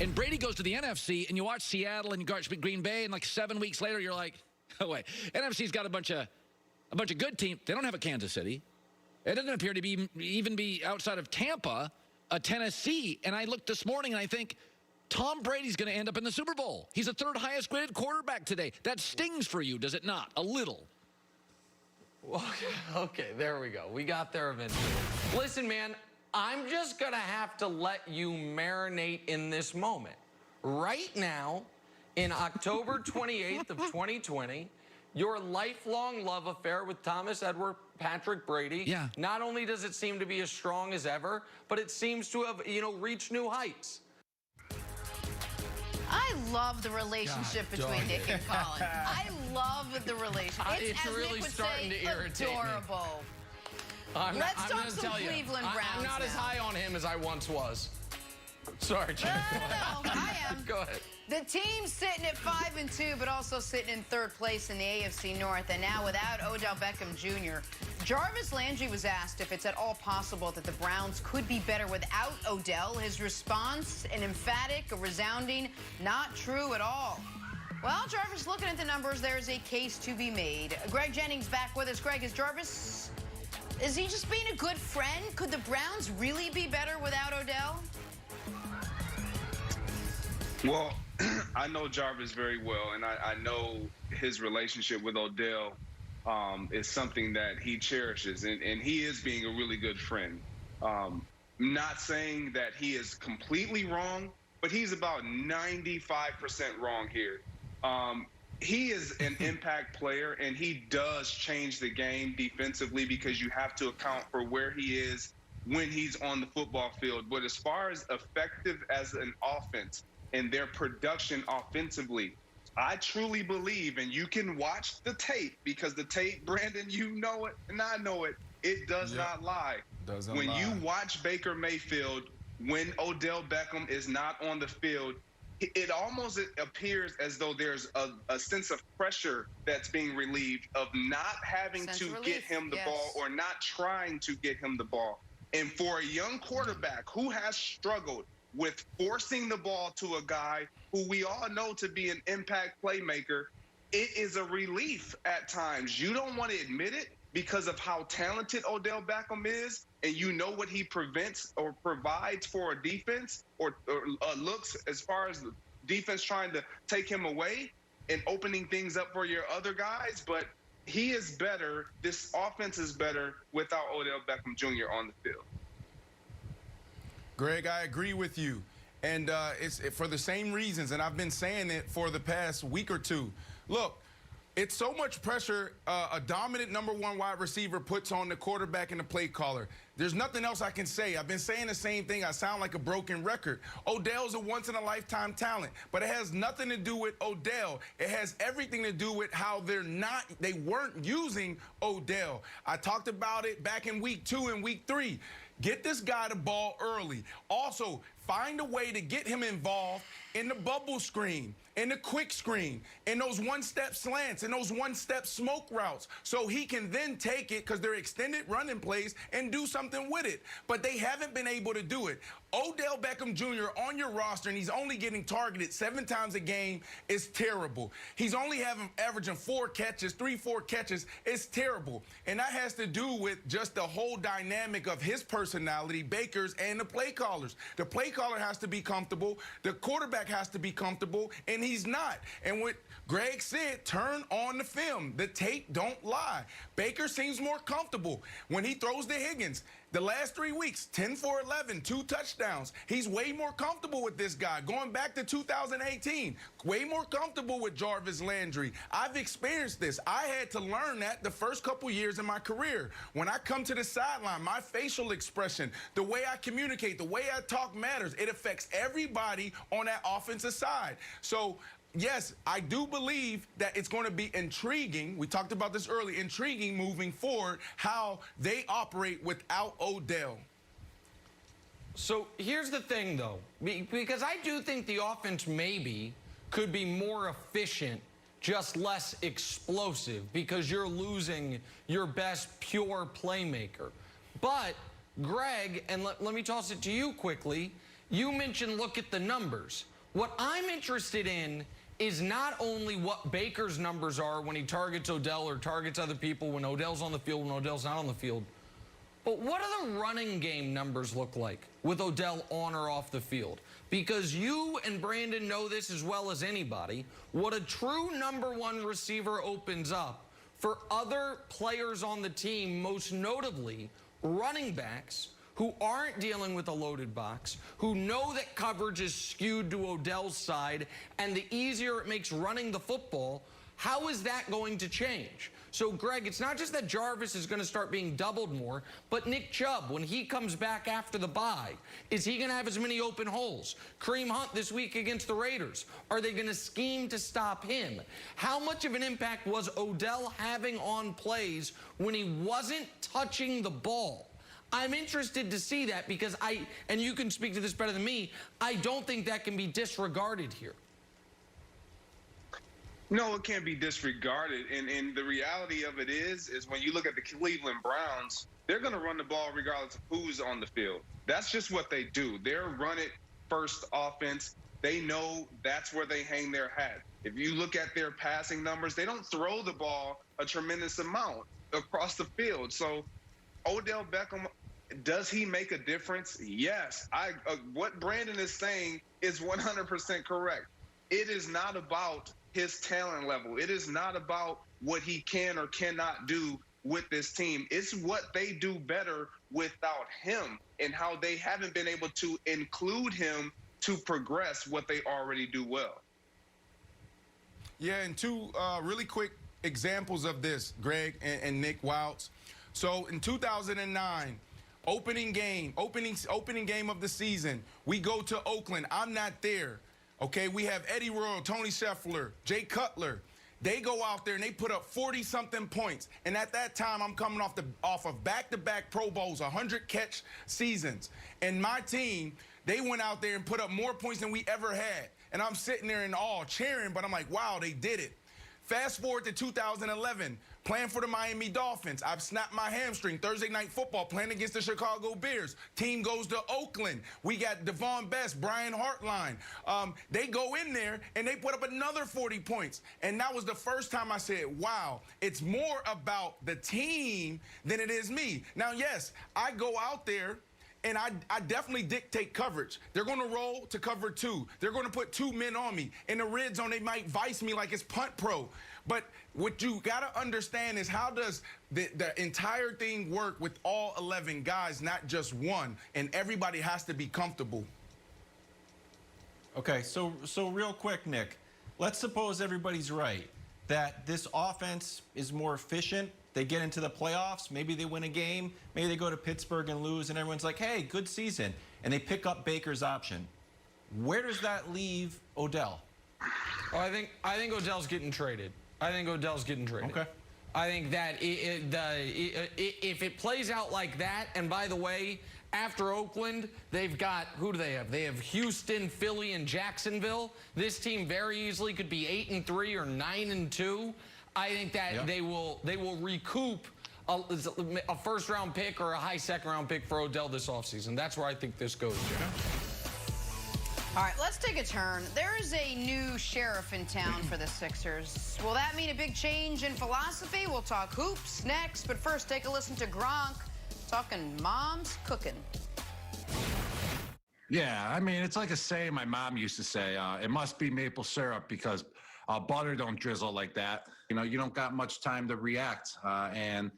And Brady goes to the NFC, and you watch Seattle and Green Bay, and like 7 weeks later, you're like, oh, wait. NFC's got a bunch of good teams. They don't have a Kansas City. It doesn't appear to be even be outside of Tampa, a Tennessee. And I looked this morning, and I think Tom Brady's going to end up in the Super Bowl. He's the third highest graded quarterback today. That stings for you, does it not? A little. Okay, there we go. We got there eventually. Listen, man, I'm just going to have to let you marinate in this moment. Right now, in October 28th of 2020, your lifelong love affair with Thomas Edward Patrick Brady, not only does it seem to be as strong as ever, but it seems to have, reached new heights. I love the relationship between Nick and Colin. I love the relationship. It's really starting to irritate adorable. Me. Let's talk some Cleveland Browns. I'm not as high on him as I once was. Sorry, Jim. No, I am. Go ahead. The team's sitting at 5-2, but also sitting in third place in the AFC North, and now without Odell Beckham Jr. Jarvis Landry was asked if it's at all possible that the Browns could be better without Odell. His response, an emphatic, a resounding, not true at all. Well, Jarvis, looking at the numbers, there's a case to be made. Greg Jennings back with us. Greg, is he just being a good friend? Could the Browns really be better without Odell? Well, I know Jarvis very well, and I know his relationship with Odell is something that he cherishes, and he is being a really good friend. Not saying that he is completely wrong, but he's about 95% wrong here. He is an impact player, and he does change the game defensively because you have to account for where he is when he's on the football field. But as far as effective as an offense and their production offensively, I truly believe, and you can watch the tape because the tape, Brandon, you know it, and I know it, it does not lie. When you watch Baker Mayfield, when Odell Beckham is not on the field, it almost appears as though there's a sense of pressure that's being relieved of not having to get him the ball or not trying to get him the ball. And for a young quarterback who has struggled with forcing the ball to a guy who we all know to be an impact playmaker, it is a relief at times. You don't want to admit it because of how talented Odell Beckham is, and you know what he prevents or provides for a defense or looks as far as the defense trying to take him away and opening things up for your other guys. But he is better. This offense is better without Odell Beckham Jr. on the field. Greg, I agree with you. And it's for the same reasons, and I've been saying it for the past week or two. Look, it's so much pressure a dominant #1 wide receiver puts on the quarterback and the play caller. There's nothing else I can say. I've been saying the same thing. I sound like a broken record. Odell's a once-in-a-lifetime talent, but it has nothing to do with Odell. It has everything to do with how they weren't using Odell. I talked about it back in week 2 and week 3. Get this guy the ball early. Also, find a way to get him involved in the bubble screen, in the quick screen, in those one-step slants, in those one-step smoke routes, so he can then take it, because they're extended running plays, and do something with it. But they haven't been able to do it. Odell Beckham Jr. on your roster, and he's only getting targeted 7 times a game, is terrible. He's only averaging 4 catches, 3-4 catches. It's terrible. And that has to do with just the whole dynamic of his personality, Baker's, and the play callers. The play caller has to be comfortable. The quarterback has to be comfortable, and he's not. And what Greg said, turn on the film. The tape don't lie. Baker seems more comfortable when he throws to Higgins. The last 3 weeks, 10 for 11, 2 touchdowns. He's way more comfortable with this guy. Going back to 2018, way more comfortable with Jarvis Landry. I've experienced this. I had to learn that the first couple years in my career. When I come to the sideline, my facial expression, the way I communicate, the way I talk matters. It affects everybody on that offensive side. So, yes, I do believe that it's going to be intriguing. We talked about this earlier, intriguing moving forward, how they operate without Odell. So here's the thing, though, because I do think the offense maybe could be more efficient, just less explosive, because you're losing your best pure playmaker. But, Greg, and let me toss it to you quickly, You mentioned look at the numbers. What I'm interested in is not only what Baker's numbers are when he targets Odell or targets other people, when Odell's on the field, when Odell's not on the field, but what do the running game numbers look like with Odell on or off the field? Because you and Brandon know this as well as anybody. What a true #1 receiver opens up for other players on the team, most notably running backs who aren't dealing with a loaded box, who know that coverage is skewed to Odell's side, and the easier it makes running the football, how is that going to change? So, Greg, it's not just that Jarvis is going to start being doubled more, but Nick Chubb, when he comes back after the bye, is he going to have as many open holes? Kareem Hunt this week against the Raiders, are they going to scheme to stop him? How much of an impact was Odell having on plays when he wasn't touching the ball? I'm interested to see that because and you can speak to this better than me, I don't think that can be disregarded here. No, it can't be disregarded. And the reality of it is when you look at the Cleveland Browns, they're going to run the ball regardless of who's on the field. That's just what they do. They're run-it-first offense. They know that's where they hang their hat. If you look at their passing numbers, they don't throw the ball a tremendous amount across the field. So Odell Beckham, does he make a difference? Yes. What Brandon is saying is 100% correct. It is not about his talent level. It is not about what he can or cannot do with this team. It's what they do better without him and how they haven't been able to include him to progress what they already do well. Yeah, and two really quick examples of this, Greg and Nick Wilds. So in 2009, opening game of the season, we go to Oakland. I'm not there. Okay, we have Eddie Royal, Tony Scheffler, Jay Cutler. They go out there and they put up 40-something points. And at that time, I'm coming off of back-to-back Pro Bowls, 100-catch seasons. And my team, they went out there and put up more points than we ever had. And I'm sitting there in awe, cheering, but I'm like, wow, they did it. Fast forward to 2011, playing for the Miami Dolphins. I've snapped my hamstring. Thursday Night Football, playing against the Chicago Bears. Team goes to Oakland. We got Devon Best, Brian Hartline. They go in there, and they put up another 40 points. And that was the first time I said, wow, it's more about the team than it is me. Now, yes, I go out there, and I definitely dictate coverage. They're going to roll to cover 2. They're going to put 2 men on me. In the red zone, they might vice me like it's punt pro. But what you got to understand is how does the entire thing work with all 11 guys, not just one, and everybody has to be comfortable. Okay, so real quick, Nick, let's suppose everybody's right, that this offense is more efficient. They get into the playoffs, maybe they win a game, maybe they go to Pittsburgh and lose, and everyone's like, hey, good season, and they pick up Baker's option. Where does that leave Odell? Oh, I think Odell's getting traded. Okay. I think that if it plays out like that, and by the way, after Oakland, they've got, who do they have? They have Houston, Philly, and Jacksonville. This team very easily could be 8-3 or 9-2. I think that they will recoup a first-round pick or a high second-round pick for Odell this offseason. That's where I think this goes, All right, let's take a turn. There is a new sheriff in town for the Sixers. Will that mean a big change in philosophy? We'll talk hoops next, but first take a listen to Gronk talking mom's cooking. Yeah, I mean, it's like a saying my mom used to say, it must be maple syrup because butter don't drizzle like that. You know, you don't got much time to react, and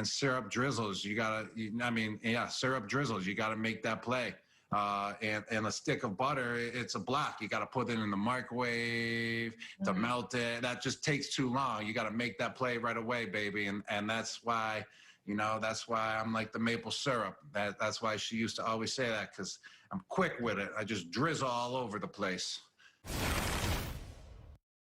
syrup drizzles. Syrup drizzles. You got to make that play. And a stick of butter, it's a block. You got to put it in the microwave to melt it. That just takes too long. You got to make that play right away, baby. And that's why, that's why I'm like the maple syrup. That's why she used to always say that, because I'm quick with it. I just drizzle all over the place.